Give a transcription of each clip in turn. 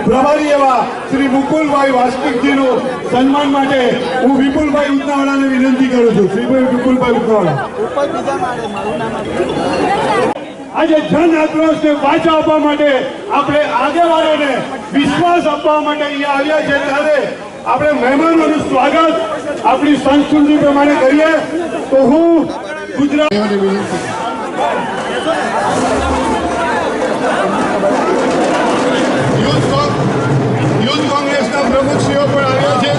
પ્રભારી એવા શ્રી મુકુલભાઈ વાસ્તિકજીનું સન્માન માટે હું વિપુલભાઈ ઉતનાવાળાને વિનંતી કરું છું. શ્રી વિપુલભાઈ ઉતનાવાળા આજે જન આક્રોશને વાચા આપવા માટે આપણે આગેવાનોને વિશ્વાસ આપવા માટે અહીંયા આવ્યા છે, ત્યારે આપણે મહેમાનોનું સ્વાગત આપણી સંસ્કૃતિ પ્રમાણે કરીએ. તો હું ગુજરાત યુથ કોંગ્રેસના પ્રમુખશ્રીઓ પણ આવ્યા છે.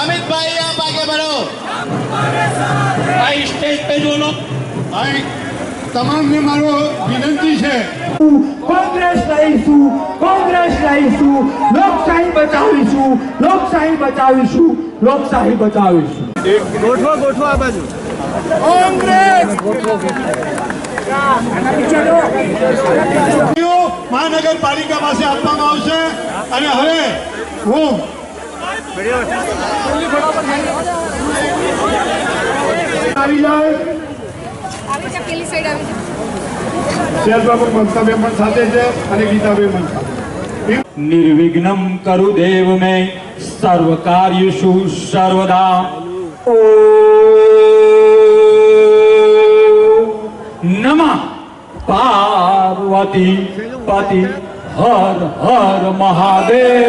अमित भाई आप आगे बढ़ो भाई, स्टेज पे जो लोग તમામને મારો વિનંતી છે, કોંગ્રેસ લઈશું, કોંગ્રેસ લઈશું, લોકશાહી બચાવીશું, લોકશાહી બચાવીશું, લોકશાહી બચાવીશું. ગોઠવો આ બાજુ કોંગ્રેસ મહાનગરપાલિકા પાસે આપવામાં આવશે. અને હવે હું આવી જાય મનસાબેન પણ સાથે છે અને ગીતાબેન મનસા. निर्विघ्नं करु देव में सर्व कार्येषु सर्वदा. ओम नमः पार्वती पति हर हर महादेव.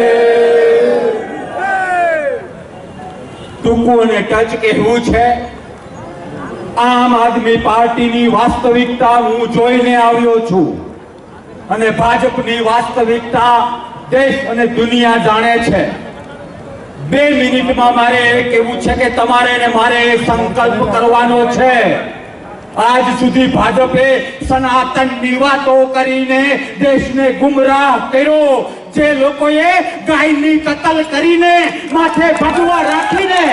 ટૂંકું અને ટચ કહેવું છે. આમ આદમી પાર્ટીની વાસ્તવિકતા હું જોઈને આવ્યો છું અને ભાજપની વાસ્તવિકતા દેશ અને દુનિયા જાણે છે. 2 મિનિટમાં મારે એ કહેવું છે કે તમારે ને મારે સંકલ્પ કરવાનો છે. આજ સુધી ભાજપે સનાતનની વાતો કરીને દેશને ગુમરાહ કર્યો. જે લોકોએ ગાયની કતલ કરીને માથે ભગવા રાખીને,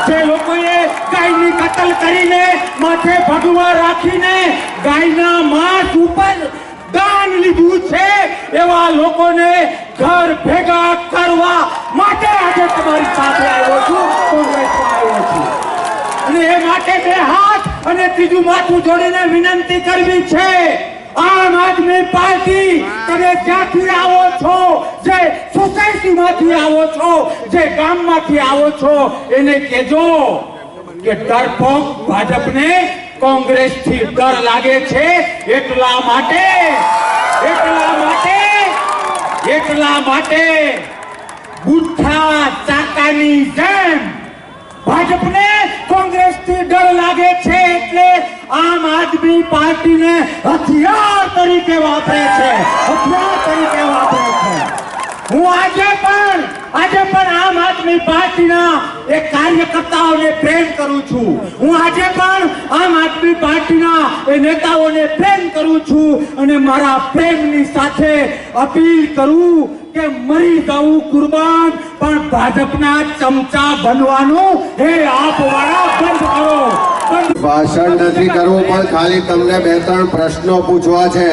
જે લોકોએ ગાયની કતલ કરીને માથે ભગવા રાખીને ગાયના માંસ ઉપર દાન લીધું છે, એવા લોકોને ઘર ભેગા કરવા માટે આજે તમારી સાથે આવ્યો છું, કોંગ્રેસમાં આવ્યો છું. અને એ માટે 2 હાથ અને ત્રીજું માથું જોડીને વિનંતી કરવી છે. આમ આદમી પાર્ટી, તમે ક્યાંથી આવો છો, જે સોસાયટીમાંથી આવો છો, જે ગામમાંથી આવો છો, એને કહેજો કે ડરપોક ભાજપને કોંગ્રેસથી ડર લાગે છે. એટલા માટે બુઠ્ઠા ચાકાની જેમ ભાજપને કોંગ્રેસથી ડર લાગે છે, એટલે આમ આદમી પાર્ટીને હથિયાર તરીકે વાપરે છે, હથિયાર તરીકે વાપરે છે. હું આજે પણ આમ આદમી પાર્ટીના એ કાર્યકર્તાઓને પ્રેમ કરું છું. હું આજે પણ આમ આદમી પાર્ટીના એ નેતાઓને પ્રેમ કરું છું અને મારા પ્રેમની સાથે અપીલ કરું કે મરી જવું કુરબાન, પણ ભાજપના ચમચા બનવાનું હે આપવાળા બંધ કરો. ભાષણ નથી કરવું, પણ ખાલી તમને 2-3 પ્રશ્નો પૂછવા છે.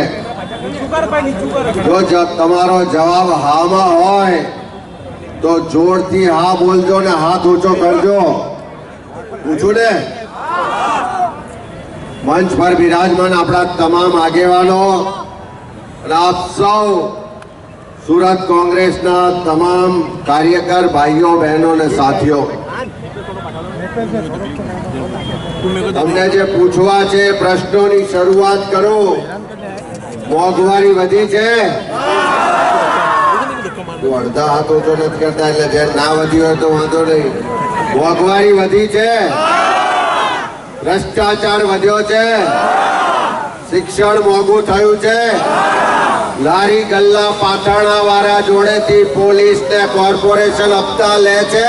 જો તમારો જવાબ હામાં હોય તો જોરથી હા બોલજો ને હાથ ઊંચો કરજો. પૂછું ને? મંચ પર બિરાજમાન આપણા તમામ આગેવાનો અને આપ સૌ સુરત કોંગ્રેસના તમામ કાર્યકર ભાઈઓ બહેનો અને સાથીઓ, તમને જે પૂછવા છે પ્રશ્નોની શરૂઆત કરો. મોંઘવારી વધી છે? અડધા હાથ ઓછો નથી કરતા, એટલે જે ના વધી હોય તો વાંધો નહીં. મોંઘવારી વધી છે, ભ્રષ્ટાચાર વધ્યો છે, શિક્ષણ મોંઘું થયું છે, લારી ગલ્લા પાથરણા વાળા જોડેથી પોલીસ ને કોર્પોરેશન હપ્તા લે છે,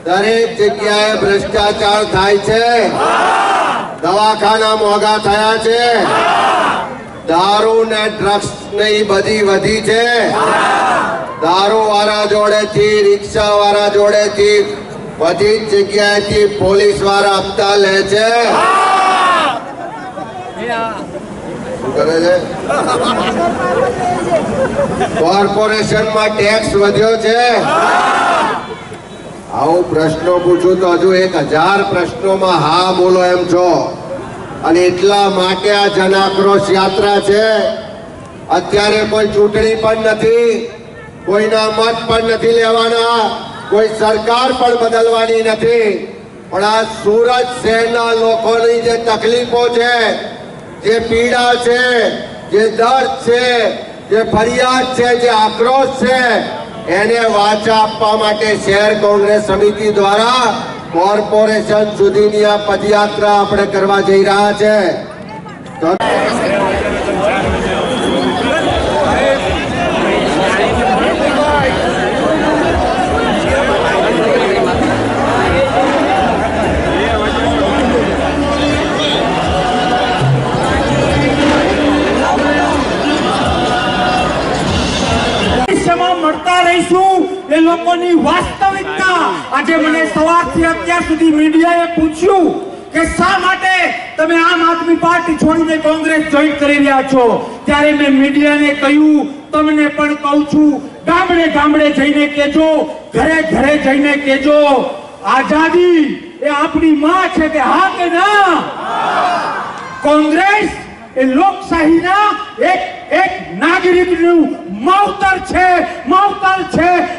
દરેક જગ્યાએ ભ્રષ્ટાચાર થાય છે, દવાખાના મોંઘા થયા છે, દારૂ ને ડ્રગ્સ ની બધી વધી છે, દારૂ વાળા જોડેથી, રિક્ષા વાળા જોડેથી, બધી જગ્યાએથી પોલીસ વાળા હપ્તા લે છે. શું કરે છે? કોર્પોરેશનમાં ટેક્સ વધ્યો છે. આવું પ્રશ્નો પૂછું તો હજુ 1000 પ્રશ્નોમાં હા બોલો એમ છો. અને એટલા માટે આ જન આક્રોશ યાત્રા છે. અત્યારે કોઈ ચૂંટણી પણ નથી, કોઈના મત પણ નથી લેવાના, કોઈ સરકાર પણ બદલવાની નથી. પણ આ સુરત શહેરના લોકોની જે તકલીફો છે, જે પીડા છે, જે દર્દ છે, જે ફરિયાદ છે, જે આક્રોશ છે, એને વાચા આપવા માટે શહેર કોંગ્રેસ સમિતિ દ્વારા કોર્પોરેશન સુધીની આ પદયાત્રા આપણે કરવા જઈ રહ્યા છે. મળતા રહીશું એ લોકોની વાસ્તવિકતા. આજે મને સવારથી અત્યાર સુધી મીડિયાએ પૂછ્યું કે શા માટે તમે આમ આદમી પાર્ટી છોડીને કોંગ્રેસ જોઈન કરી રહ્યા છો, ત્યારે મેં મીડિયાને કહ્યું, તમને પણ કહું છું, ગામડે ગામડે જઈને કહેજો, ઘરે ઘરે જઈને કહેજો, આઝાદી એ આપણી માં છે કે હા કે ના. કોંગ્રેસ એ લોકશાહીના એક નાગરિકનું માવતર છે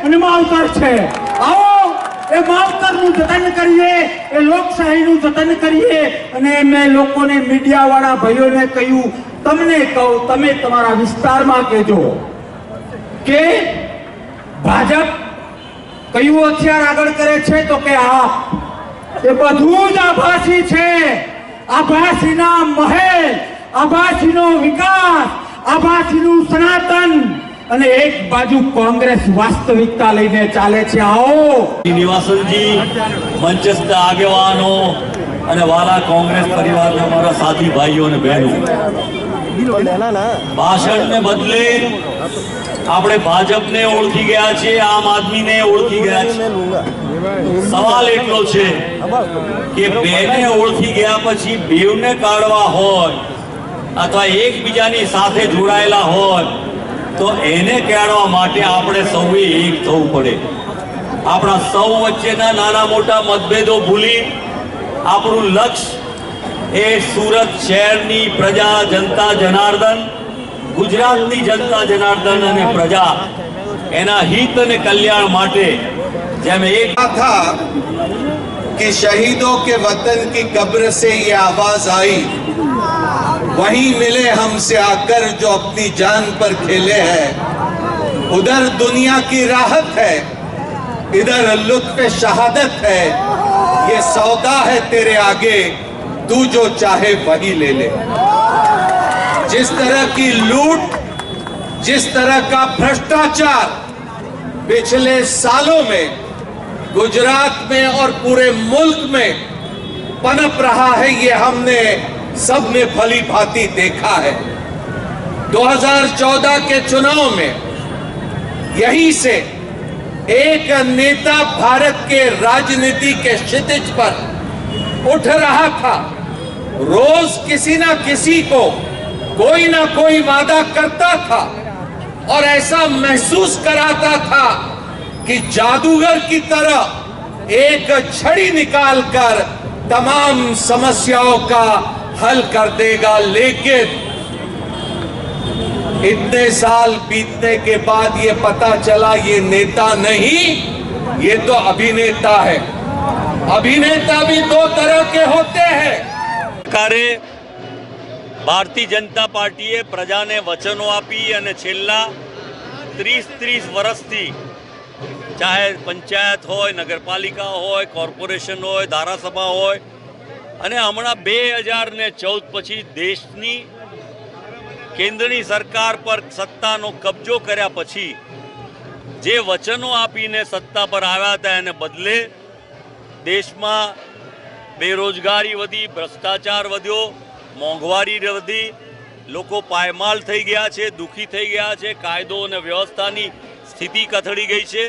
અને માવતર છે. આવો એ માવતરનું જતન કરીએ, એ લોકશાહીનું જતન કરીએ. અને મેં લોકોને મીડિયા વાળા ભાઈઓને કહ્યું, તમને કહું, તમે તમારા વિસ્તારમાં કહેજો કે ભાજપ કયું હથિયાર આગળ કરે છે, તો કે આ એ બધું જ આભાસી છે. આભાસીના મહેલ, આભાસીનો વિકાસ, આભાસીનું સનાતન, અને એક બાજુ કોંગ્રેસ વાસ્તવિકતા લઈને ચાલે છે. આવો નિવાસનજી, મંચસ્થ આગેવાનો અને વાલા કોંગ્રેસ પરિવારના મારા સાથી ભાઈઓ અને બહેનો, ભાષણને બદલે આપણે ભાજપને ઓળખી ગયા છે, આમ આદમીને ઓળખી ગયા છે. સવાલ એટલો છે કે બેને ઓળખી ગયા પછી બેવને કાઢવા હોય અથવા એકબીજાની સાથે જોડાયેલા હોય તો એને કાઢવા માટે આપણે સૌએ એક થવું પડે. આપણા સૌ વચ્ચેના નાના મોટા મતભેદો ભૂલી આપણું લક્ષ્ય એ સુરત શહેરની પ્રજા, જનતા જનાર્દન, ગુજરાતની જનતા જનાર્દન અને પ્રજા, એના હિત અને કલ્યાણ માટે જેમ એક था कि शहीदों के वतन की कब्र से ये आवाज आई, वहीं मिले हमसे आकर जो अपनी जान पर खेले हैं. उधर दुनिया की राहत है, इधर लुत्फ शहादत है. ये सौदा है तेरे आगे, तू जो चाहे वही ले ले. जिस तरह की लूट, जिस तरह का भ्रष्टाचार पिछले सालों में गुजरात में और पूरे मुल्क में पनप रहा है, ये हमने सबने भली भांति देखा है. 2014 के चुनाव में यहीं से एक नेता भारत के राजनीति के क्षितिज पर उठ रहा था. रोज किसी ना किसी को कोई ना कोई वादा करता था और ऐसा महसूस कराता था कि जादूगर की तरह एक छड़ी निकालकर तमाम समस्याओं का हल कर देगा. लेकिन इतने साल बीतने के बाद ये पता चला ये नेता नहीं, ये तो अभिनेता है. अभिनेता भी दो तरह के होते हैं. સરકારે ભારતીય જનતા પાર્ટીએ પ્રજાને વચનો આપી અને છેલ્લા 30 વર્ષથી ચાહે પંચાયત હોય, નગરપાલિકા હોય, કોર્પોરેશન હોય, ધારાસભા હોય, અને હમણાં 2014 પછી દેશની કેન્દ્રની સરકાર પર સત્તાનો કબજો કર્યા પછી જે વચનો આપીને સત્તા પર આવ્યા હતા એને બદલે દેશમાં બેરોજગારી વધી, ભ્રષ્ટાચાર વધ્યો, મોંઘવારી વધી, લોકો પાયમાલ થઈ ગયા છે, દુઃખી થઈ ગયા છે, કાયદો અને વ્યવસ્થાની સ્થિતિ કથળી ગઈ છે.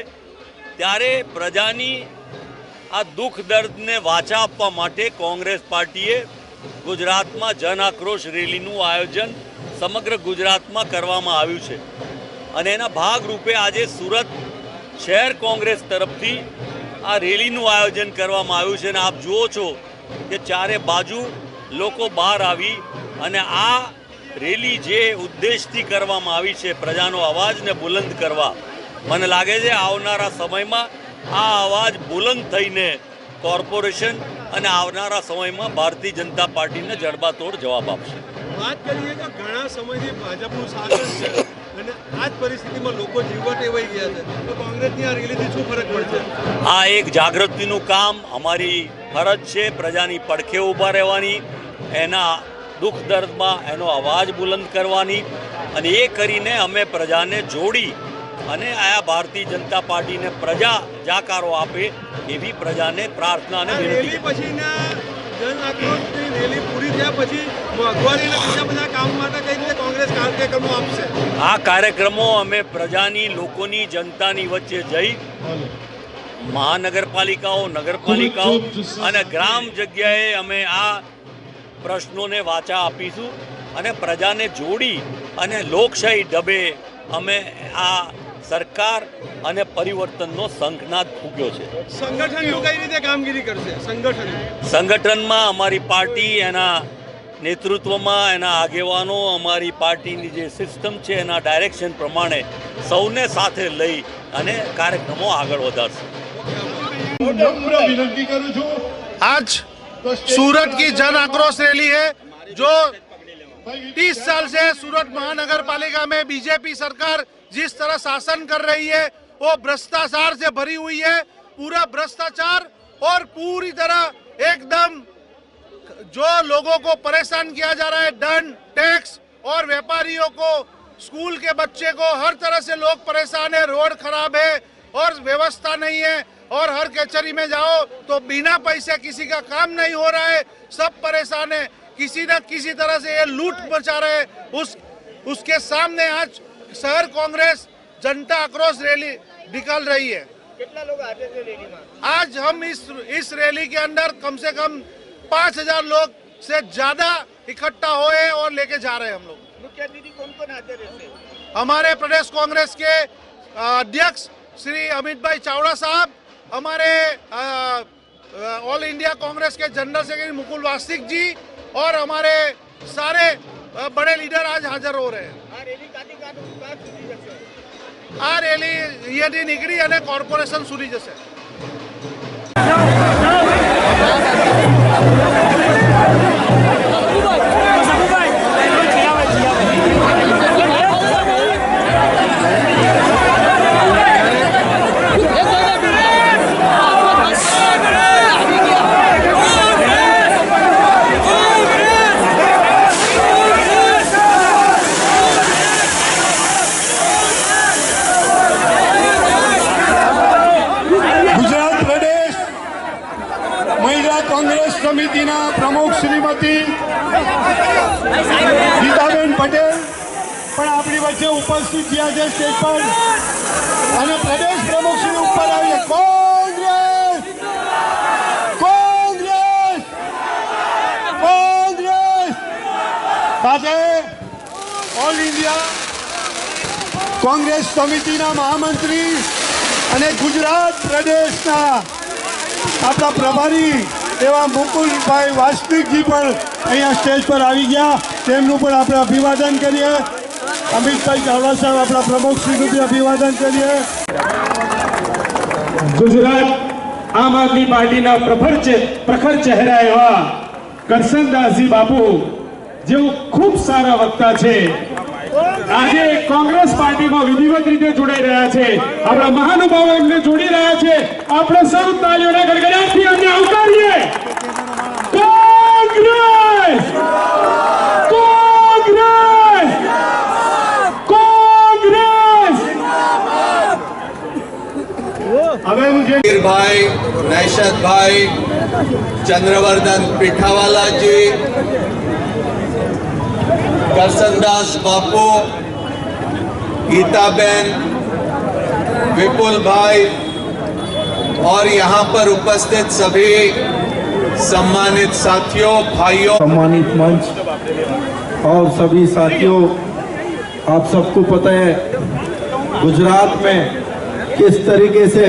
ત્યારે પ્રજાની આ દુઃખ દર્દને વાચા આપવા માટે કોંગ્રેસ પાર્ટીએ ગુજરાતમાં જન આક્રોશ રેલીનું આયોજન સમગ્ર ગુજરાતમાં કરવામાં આવ્યું છે. અને એના ભાગરૂપે આજે સુરત શહેર કોંગ્રેસ તરફથી આ રેલીનું આયોજન કરવામાં આવ્યું છે અને આપ જુઓ છો કે ચારે બાજુ લોકો બહાર આવી અને આ રેલી જે ઉદ્દેશથી કરવામાં આવી છે પ્રજાનો અવાજને બુલંદ કરવા, મને લાગે છે આવનારા સમયમાં આ અવાજ બુલંદ થઈને કોર્પોરેશન અને આવનારા સમયમાં ભારતીય જનતા પાર્ટીને જડબાતોડ જવાબ આપશે. વાત કરીએ તો ઘણા સમયથી ભાજપનું શાસન છે અને આ જ પરિસ્થિતિમાં લોકો જીવવા ટેવાઈ ગયા છે, તો કોંગ્રેસની આ રેલીથી શું ફરક પડશે? આ એક જાગૃતિનું કામ, અમારી ફરજ છે પ્રજાની પડખે ઊભા રહેવાની, એના દુઃખ દર્દમાં એનો અવાજ બુલંદ કરવાની, અને એ કરીને અમે પ્રજાને જોડી અને આ ભારતીય જનતા પાર્ટીને પ્રજા જાકારો આપે એવી પ્રજાને પ્રાર્થના અને આ રેલી વિનંતી. પછીના જન આક્રોશની રેલી પૂરી થયા પછી મોંઘવારીના બીજા બધા કામ માટે કઈ રીતે કોંગ્રેસ કાર્યક્રમો આપશે? આ કાર્યક્રમો અમે પ્રજાની, લોકોની, જનતાની વચ્ચે જઈ મહાનગરપાલિકાઓ, નગરપાલિકાઓ અને ગ્રામ જગ્યાએ અમે આ પ્રશ્નોને વાચા આપીશું અને પ્રજાને જોડી અને લોકશાહી ઢબે અમે આ સરકાર અને પરિવર્તનનો શંખનાદ ફૂંક્યો છે. સંગઠન કઈ રીતે કામગીરી કરશે? સંગઠનમાં અમારી પાર્ટી, એના નેતૃત્વમાં એના આગેવાનો, અમારી પાર્ટીની જે સિસ્ટમ છે એના ડાયરેક્શન પ્રમાણે સૌને સાથે લઈ અને કાર્યક્રમો આગળ વધારશે. નમ્ર વિનંતી કરું છું, आज सूरत की जन आक्रोश रैली है जो 30 साल से सूरत महानगर पालिका में बीजेपी सरकार जिस तरह शासन कर रही है वो भ्रष्टाचार से भरी हुई है। पूरा भ्रष्टाचार और पूरी तरह एकदम जो लोगों को परेशान किया जा रहा है, दंड, टैक्स, और व्यापारियों को, स्कूल के बच्चे को, हर तरह से लोग परेशान है। रोड खराब है और व्यवस्था नहीं है, और हर कचहरी में जाओ तो बिना पैसे किसी का काम नहीं हो रहा है, सब परेशान है। किसी न किसी तरह से ये लूट मचा रहे हैं। उसके सामने आज शहर कांग्रेस जनता आक्रोश रैली निकाल रही है। कितना लोग आते थे रैली में? आज हम इस रैली के अंदर कम से कम 5000 लोग से ज्यादा इकट्ठा हुए और लेके जा रहे हैं हम लोग। मुख्य अतिथि कौन कौन आते रहते? हमारे प्रदेश कांग्रेस के अध्यक्ष श्री अमित भाई चावड़ा साहब, हमारे ऑल इंडिया कांग्रेस के जनरल सेक्रेटरी मुकुल वास्तिक जी और हमारे सारे बड़े लीडर आज हाजिर हो रहे हैं। आ रेली यदि निकली અને કોર્પોરેશન સુધી જશે. કોંગ્રેસ સમિતિના પ્રમુખ શ્રીમતી ગીતાબેન પટેલ પણ આપણી વચ્ચે ઉપસ્થિત થયા છે સ્ટેજ પર, અને પ્રદેશ પ્રમુખ શ્રી ઉપર આવીએ. કોંગ્રેસ કોંગ્રેસ કોંગ્રેસ સાથે ઓલ ઇન્ડિયા કોંગ્રેસ સમિતિના મહામંત્રી અને ગુજરાત પ્રદેશના આપણા પ્રભારી એવા મુકુલભાઈ વાસ્તિકજી પણ અહીંયા સ્ટેજ પર આવી ગયા, તેમનું પણ આપણે અભિવાદન કરીએ. અમિતભાઈ ચાવડા સાહેબ આપણા પ્રમુખ શ્રીનું બી અભિવાદન કરીએ. ગુજરાત આમ આદમી પાર્ટીના પ્રખર ચહેરા એવા કરસનદાસજી બાપુ જેઓ ખૂબ સારા વક્તા છે, આજે કોંગ્રેસ પાર્ટીમાં વિધિવત રીતે જોડાઈ રહ્યા છે. આપણા મહાનુભાવો એમને જોડી રહ્યા છે. આપણે સૌ તાળીઓના ગડગડાટથી એમને આવકારીએ. કોંગ્રેસ કોંગ્રેસ કોંગ્રેસ. હવે હું જે भाई, नैशद भाई, चंद्रवर्धन पिठावाला जी, करसनदास बापू, गीताबेन, विपुल भाई और यहाँ पर उपस्थित सभी सम्मानित साथियों, भाइयों, सम्मानित मंच और सभी साथियों, आप सबको पता है गुजरात में किस तरीके से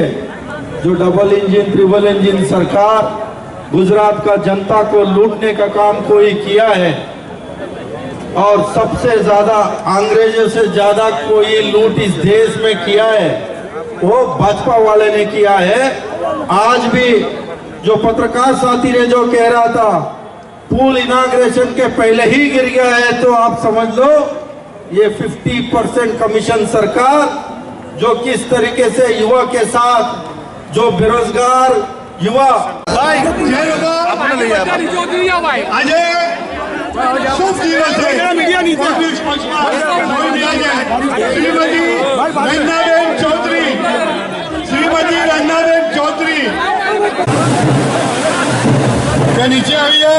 जो डबल इंजन ट्रिपल इंजन सरकार गुजरात का जनता को लूटने का काम कोई किया है और सबसे ज्यादा अंग्रेजों से ज्यादा कोई लूट इस देश में किया है वो भाजपा वाले ने किया है। आज भी जो पत्रकार साथी ने जो कह रहा था पुल इनाग्रेशन के पहले ही गिर गया है, तो आप समझ लो ये 50% कमीशन सरकार जो किस तरीके से युवा के साथ जो बेरोजगार युवा ભાઈ જે લોકો આજે શુભ દિવસ છે કોંગ્રેસ પક્ષમાં શ્રીમતી રંજનાબેન ચૌધરી કે નીચે આવીએ।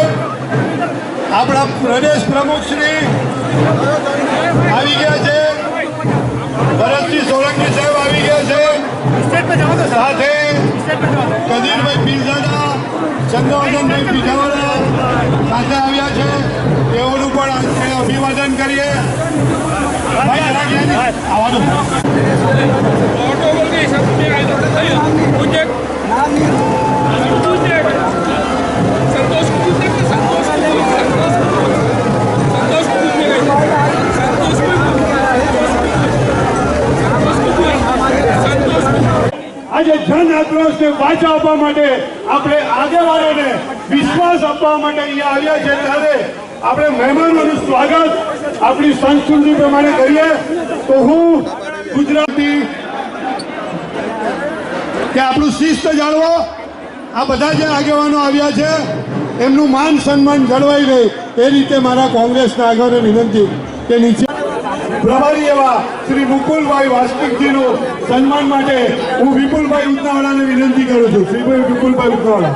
આપણા પ્રદેશ પ્રમુખ શ્રી આવી ગયા છે, ભરતસિંહ સોલંકી સાહેબ આવી ગયા છે, સાથે કદીરભાઈ પીરઝાદા, ચંદ્રવર્ધનભાઈ પીઠાવાળા સાથે આવ્યા છે, તેઓનું પણ અભિવાદન કરીએ। ભાઈ આવવા દો। આજે જન આક્રોશને વાચા આપવા માટે આપણે આગેવાનોને વિશ્વાસ આપવા માટે અહીંયા આવ્યા છે, ત્યારે આપણે મહેમાનોનું સ્વાગત આપણી સંસ્કૃતિ પ્રમાણે કરીએ। તો હું ગુજરાતી કે આપણું શિસ્ત જાળવો, આ બધા જે આગેવાનો આવ્યા છે એમનું માન સન્માન જળવાઈ રહે એ રીતે મારા કોંગ્રેસના આગેવાનોને વિનંતી કે નીચે પ્રભારી એવા શ્રી મુકુલભાઈ વાસ્તિકજીનું સન્માન માટે હું વિપુલભાઈ ઉતનાવાળાને વિનંતી કરું છું। શ્રી વિપુલભાઈ ઉતનાવાળા।